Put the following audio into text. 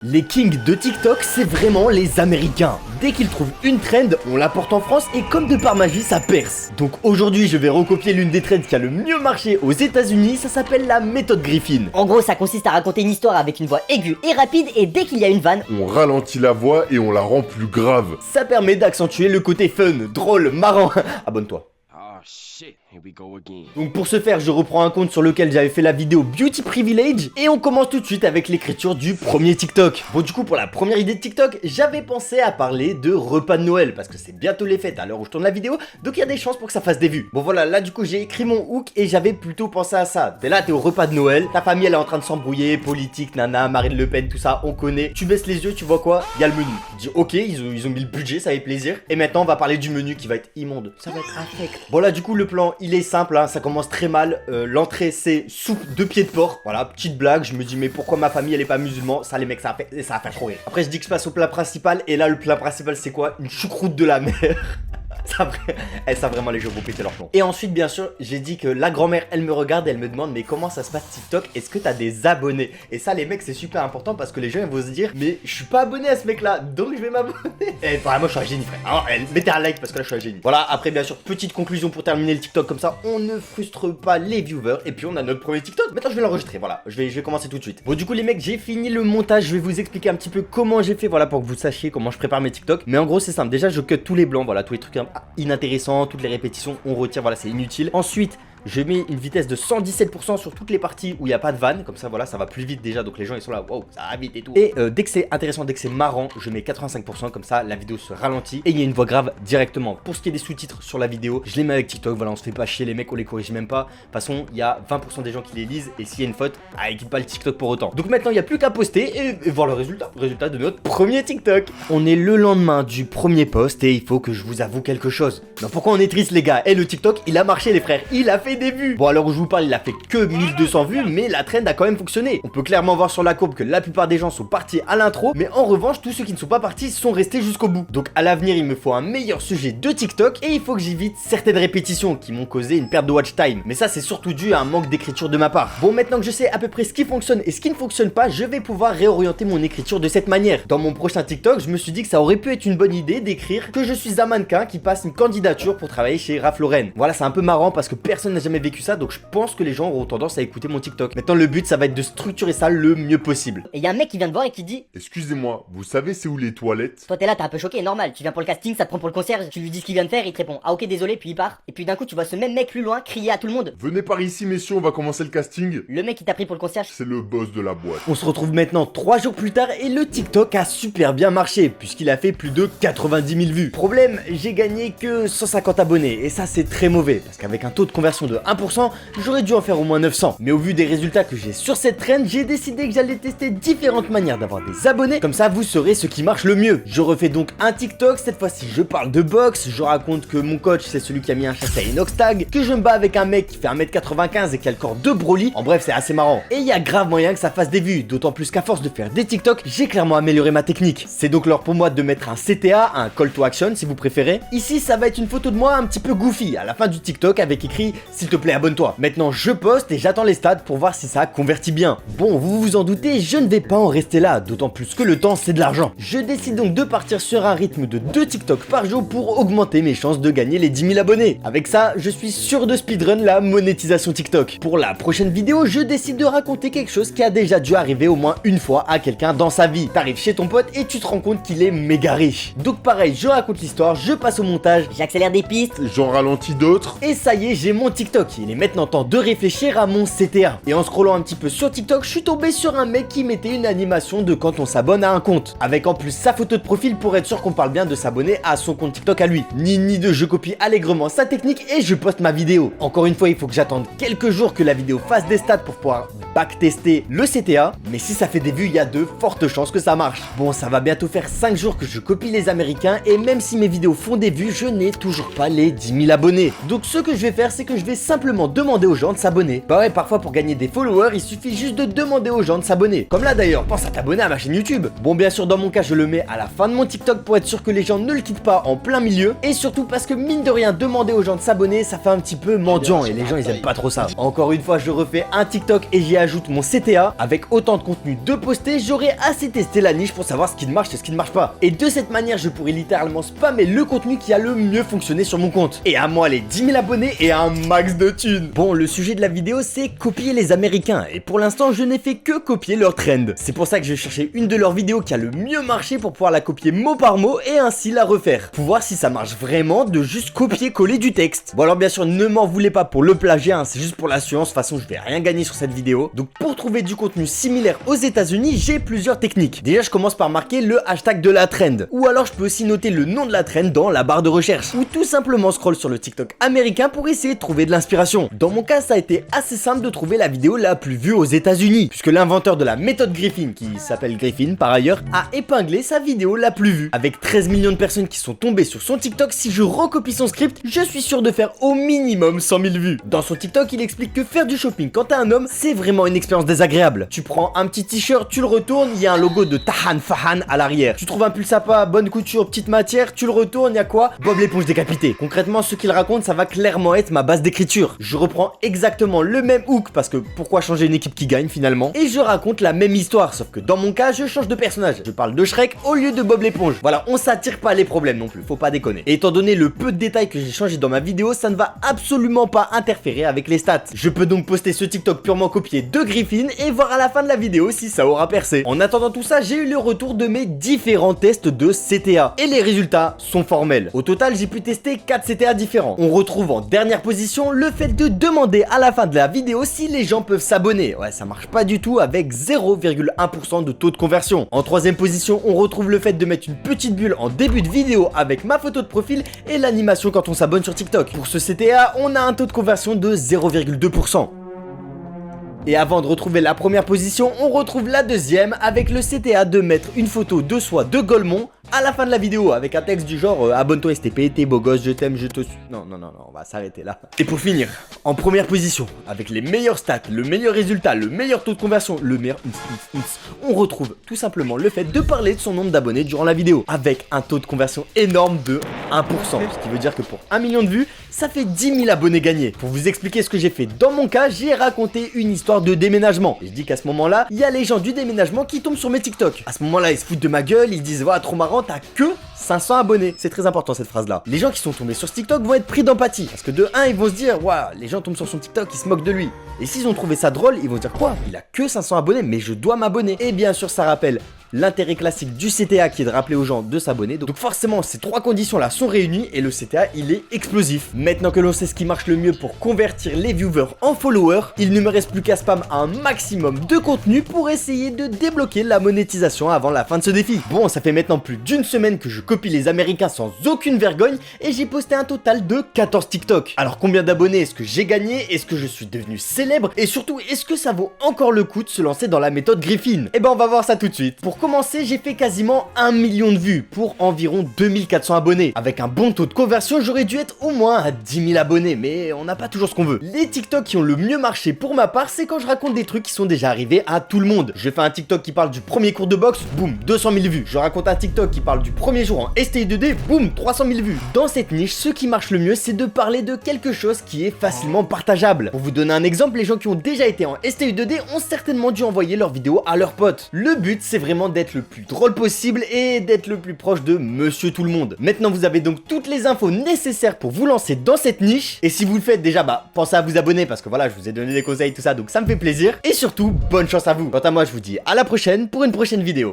Les kings de TikTok, c'est vraiment les Américains. Dès qu'ils trouvent une trend, on la porte en France et comme de par magie, ça perce. Donc aujourd'hui, je vais recopier l'une des trends qui a le mieux marché aux États-Unis, ça s'appelle la méthode Griffin. En gros, ça consiste à raconter une histoire avec une voix aiguë et rapide et dès qu'il y a une vanne, On ralentit la voix et on la rend plus grave. Ça permet d'accentuer le côté fun, drôle, marrant. Abonne-toi. Oh shit, here we go again. Donc pour ce faire, je reprends un compte sur lequel j'avais fait la vidéo Beauty Privilege et on commence tout de suite avec l'écriture du premier TikTok. Bon du coup pour la première idée de TikTok, j'avais pensé à parler de repas de Noël parce que c'est bientôt les fêtes à l'heure où je tourne la vidéo, donc il y a des chances pour que ça fasse des vues. Bon voilà, là du coup j'ai écrit mon hook et j'avais plutôt pensé à ça. T'es là, t'es au repas de Noël, ta famille elle est en train de s'embrouiller, politique, nana, Marine Le Pen, tout ça, on connaît. Tu baisses les yeux, tu vois quoi? Il y a le menu. Tu dis ok, ils ont mis le budget, ça fait plaisir. Et maintenant on va parler du menu qui va être immonde. Ça va être infect. Bon là du coup le plan il est simple, hein, ça commence très mal. L'entrée c'est soupe de pied de porc. Voilà, petite blague, je me dis mais pourquoi ma famille elle est pas musulmane? Ça les mecs ça va faire trop rire. Après je dis que je passe au plat principal et là le plat principal c'est quoi? Une choucroute de la mer. Ça vraiment les jeux vont péter leur plomb. Et ensuite bien sûr j'ai dit que la grand-mère elle me regarde et elle me demande mais comment ça se passe TikTok, est-ce que t'as des abonnés? Et ça les mecs c'est super important parce que les gens ils vont se dire mais je suis pas abonné à ce mec là donc je vais m'abonner. Et vraiment je suis un génie frère, hein, mettez un like parce que là je suis un génie. Voilà, après bien sûr petite conclusion pour terminer le TikTok comme ça on ne frustre pas les viewers. Et puis on a notre premier TikTok, maintenant je vais l'enregistrer, voilà, je vais commencer tout de suite. Bon du coup les mecs j'ai fini le montage, je vais vous expliquer un petit peu comment j'ai fait, voilà, pour que vous sachiez comment je prépare mes TikTok. Mais en gros c'est simple, déjà je cut tous les blancs, voilà, tous les trucs inintéressants, toutes les répétitions on retire, voilà, c'est inutile. Ensuite je mets une vitesse de 117% sur toutes les parties où il n'y a pas de vanne, comme ça voilà ça va plus vite déjà, donc les gens ils sont là wow ça va vite et tout. Et dès que c'est intéressant, dès que c'est marrant, je mets 85%, comme ça la vidéo se ralentit et il y a une voix grave directement. Pour ce qui est des sous-titres sur la vidéo, je les mets avec TikTok, voilà, on se fait pas chier les mecs, on les corrige même pas. De toute façon il y a 20% des gens qui les lisent et s'il y a une faute, ils quittent pas le TikTok pour autant. Donc maintenant il n'y a plus qu'à poster et voir le résultat de notre premier TikTok. On est le lendemain du premier post et il faut que je vous avoue quelque chose. Non, pourquoi on est triste les gars? Et le TikTok il a marché les frères, il a fait des vues. Bon alors où je vous parle il a fait que 1200 vues mais la trend a quand même fonctionné. On peut clairement voir sur la courbe que la plupart des gens sont partis à l'intro, mais en revanche tous ceux qui ne sont pas partis sont restés jusqu'au bout. Donc à l'avenir il me faut un meilleur sujet de TikTok et il faut que j'évite certaines répétitions qui m'ont causé une perte de watch time. Mais ça c'est surtout dû à un manque d'écriture de ma part. Bon maintenant que je sais à peu près ce qui fonctionne et ce qui ne fonctionne pas, je vais pouvoir réorienter mon écriture de cette manière. Dans mon prochain TikTok je me suis dit que ça aurait pu être une bonne idée d'écrire que je suis un mannequin qui passe une candidature pour travailler chez Ralph Lauren. Voilà, c'est un peu marrant parce que personne n'a jamais vécu ça, donc je pense que les gens auront tendance à écouter mon TikTok. Maintenant le but ça va être de structurer ça le mieux possible. et y a un mec qui vient te voir et qui dit Excusez-moi, vous savez c'est où les toilettes? toi t'es là, t'es un peu choqué, normal, tu viens pour le casting, ça te prend pour le concierge, tu lui dis ce qu'il vient de faire, il te répond ah ok désolé, puis il part. Et puis d'un coup tu vois ce même mec plus loin crier à tout le monde. Venez par ici messieurs, on va commencer le casting. Le mec qui t'a pris pour le concierge. C'est le boss de la boîte. On se retrouve maintenant 3 jours plus tard et le TikTok a super bien marché puisqu'il a fait plus de 90 000 vues. Problème, j'ai gagné que 150 abonnés et ça c'est très mauvais parce qu'avec un taux de conversion de 1%, j'aurais dû en faire au moins 900. Mais au vu des résultats que j'ai sur cette trend, j'ai décidé que j'allais tester différentes manières d'avoir des abonnés, comme ça vous saurez ce qui marche le mieux. Je refais donc un TikTok, cette fois-ci je parle de boxe, je raconte que mon coach c'est celui qui a mis un chassé à inox tag, que je me bats avec un mec qui fait 1m95 et qui a le corps de Broly. En bref c'est assez marrant. Et il y a grave moyen que ça fasse des vues, d'autant plus qu'à force de faire des TikTok, j'ai clairement amélioré ma technique. C'est donc l'heure pour moi de mettre un CTA, un call to action si vous préférez. Ici ça va être une photo de moi un petit peu goofy à la fin du TikTok avec écrit s'il te plaît abonne-toi. Maintenant je poste et j'attends les stats pour voir si ça convertit bien. Bon vous vous en doutez, je ne vais pas en rester là, d'autant plus que le temps c'est de l'argent. Je décide donc de partir sur un rythme de 2 TikTok par jour pour augmenter mes chances de gagner les 10 000 abonnés. Avec ça je suis sûr de speedrun la monétisation TikTok. Pour la prochaine vidéo je décide de raconter quelque chose qui a déjà dû arriver au moins une fois à quelqu'un dans sa vie. T'arrives chez ton pote et tu te rends compte qu'il est méga riche. Donc pareil je raconte l'histoire, je passe au montage, J'accélère des pistes. J'en ralentis d'autres. et ça y est j'ai mon TikTok. Il est maintenant temps de réfléchir à mon CTA. Et en scrollant un petit peu sur TikTok, je suis tombé sur un mec qui mettait une animation de quand on s'abonne à un compte, avec en plus sa photo de profil pour être sûr qu'on parle bien de s'abonner à son compte TikTok à lui. Ni deux, je copie allègrement sa technique et je poste ma vidéo. Encore une fois, il faut que j'attende quelques jours que la vidéo fasse des stats pour pouvoir backtester le CTA, mais si ça fait des vues, il y a de fortes chances que ça marche. Bon, ça va bientôt faire 5 jours que je copie les Américains et même si mes vidéos font des vues, je n'ai toujours pas les 10 000 abonnés. Donc ce que je vais faire, c'est que je vais simplement demander aux gens de s'abonner. Bah ouais, parfois pour gagner des followers, il suffit juste de demander aux gens de s'abonner. Comme là d'ailleurs, pense à t'abonner à ma chaîne YouTube. Bon, bien sûr, dans mon cas, je le mets à la fin de mon TikTok pour être sûr que les gens ne le quittent pas en plein milieu. Et surtout parce que mine de rien, demander aux gens de s'abonner, ça fait un petit peu mendiant et les gens ils aiment pas trop ça. Encore une fois, je refais un TikTok et j'y ajoute mon CTA. Avec autant de contenu de posté, j'aurai assez testé la niche pour savoir ce qui marche et ce qui ne marche pas. Et de cette manière, je pourrais littéralement spammer le contenu qui a le mieux fonctionné sur mon compte. Et à moi les 10 000 abonnés et un max de thunes. Bon, le sujet de la vidéo, c'est copier les Américains. Et pour l'instant, je n'ai fait que copier leur trend. C'est pour ça que je cherchais une de leurs vidéos qui a le mieux marché pour pouvoir la copier mot par mot et ainsi la refaire. Pour voir si ça marche vraiment de juste copier-coller du texte. Bon alors bien sûr, ne m'en voulez pas pour le plagiat, hein, c'est juste pour la science. De toute façon, je vais rien gagner sur cette vidéo. Donc pour trouver du contenu similaire aux États-Unis, j'ai plusieurs techniques. Déjà, je commence par marquer le hashtag de la trend. Ou alors je peux aussi noter le nom de la trend dans la barre de recherche. Ou tout simplement scroll sur le TikTok américain pour essayer de trouver de l'inspiration. Dans mon cas, ça a été assez simple de trouver la vidéo la plus vue aux États-Unis, puisque l'inventeur de la méthode Griffin, qui s'appelle Griffin par ailleurs, a épinglé sa vidéo la plus vue. Avec 13 millions de personnes qui sont tombées sur son TikTok, si je recopie son script, je suis sûr de faire au minimum 100 000 vues. Dans son TikTok, il explique que faire du shopping quand t'es un homme, c'est vraiment une expérience désagréable. Tu prends un petit t-shirt, tu le retournes, il y a un logo de Tahan Fahan à l'arrière. Tu trouves un pull sympa, bonne couture, petite matière, tu le retournes, il y a quoi? Bob l'éponge décapité. Concrètement, ce qu'il raconte, ça va clairement être ma base d'écriture. Je reprends exactement le même hook, parce que pourquoi changer une équipe qui gagne finalement? Et je raconte la même histoire, sauf que dans mon cas, je change de personnage. Je parle de Shrek au lieu de Bob l'éponge. Voilà, on s'attire pas les problèmes non plus, faut pas déconner. Et étant donné le peu de détails que j'ai changé dans ma vidéo, ça ne va absolument pas interférer avec les stats. Je peux donc poster ce TikTok purement copié de Griffin et voir à la fin de la vidéo si ça aura percé. En attendant tout ça, j'ai eu le retour de mes différents tests de CTA. Et les résultats sont formels. Au total, j'ai pu tester 4 CTA différents. On retrouve en dernière position le fait de demander à la fin de la vidéo si les gens peuvent s'abonner. Ouais, ça marche pas du tout avec 0,1% de taux de conversion. En troisième position, on retrouve le fait de mettre une petite bulle en début de vidéo avec ma photo de profil et l'animation quand on s'abonne sur TikTok. Pour ce CTA, on a un taux de conversion de 0,2%. Et avant de retrouver la première position, on retrouve la deuxième avec le CTA de mettre une photo de soi de Golemont à la fin de la vidéo avec un texte du genre abonne-toi STP, t'es beau gosse, je t'aime, je te suis. Non, on va s'arrêter là. Et pour finir, en première position, avec les meilleurs stats, le meilleur résultat, le meilleur taux de conversion, le meilleur on retrouve tout simplement le fait de parler de son nombre d'abonnés durant la vidéo avec un taux de conversion énorme de 1%. Ce qui veut dire que pour 1 million de vues, ça fait 10 000 abonnés gagnés. Pour vous expliquer ce que j'ai fait dans mon cas, j'ai raconté une histoire de déménagement. Et je dis qu'à ce moment-là, il y a les gens du déménagement qui tombent sur mes TikTok. À ce moment-là, ils se foutent de ma gueule, ils disent voilà, trop marrant, t'as que 500 abonnés. C'est très important cette phrase-là. Les gens qui sont tombés sur ce TikTok vont être pris d'empathie. Parce que de 1, ils vont se dire waouh, les gens tombent sur son TikTok, ils se moquent de lui. Et s'ils ont trouvé ça drôle, ils vont se dire quoi? Il a que 500 abonnés, mais je dois m'abonner. Et bien sûr, ça rappelle l'intérêt classique du CTA qui est de rappeler aux gens de s'abonner. Donc forcément, ces trois conditions-là sont réunies et le CTA, il est explosif. Maintenant que l'on sait ce qui marche le mieux pour convertir les viewers en followers, il ne me reste plus qu'à spam un maximum de contenu pour essayer de débloquer la monétisation avant la fin de ce défi. Bon, ça fait maintenant plus d'une semaine que je copie les Américains sans aucune vergogne et j'ai posté un total de 14 TikTok. Alors combien d'abonnés est-ce que j'ai gagné? Est-ce que je suis devenu célèbre? Et surtout, est-ce que ça vaut encore le coup de se lancer dans la méthode Griffin? Eh ben on va voir ça tout de suite. Pour commencer, j'ai fait quasiment 1 million de vues pour environ 2400 abonnés. Avec un bon taux de conversion, j'aurais dû être au moins à 10 000 abonnés, mais on n'a pas toujours ce qu'on veut. Les TikTok qui ont le mieux marché pour ma part, c'est quand je raconte des trucs qui sont déjà arrivés à tout le monde. Je fais un TikTok qui parle du premier cours de boxe, boum, 200 000 vues. Je raconte un TikTok qui parle du premier jour en STI 2D, boum, 300 000 vues. Dans cette niche, ce qui marche le mieux, c'est de parler de quelque chose qui est facilement partageable. Pour vous donner un exemple, les gens qui ont déjà été en STI 2D ont certainement dû envoyer leurs vidéos à leurs potes. Le but, c'est vraiment d'être le plus drôle possible et d'être le plus proche de Monsieur Tout le Monde. Maintenant, vous avez donc toutes les infos nécessaires pour vous lancer dans cette niche. Et si vous le faites déjà, pensez à vous abonner parce que voilà, je vous ai donné des conseils, tout ça, donc ça me fait plaisir. Et surtout, bonne chance à vous. Quant à moi, je vous dis à la prochaine pour une prochaine vidéo.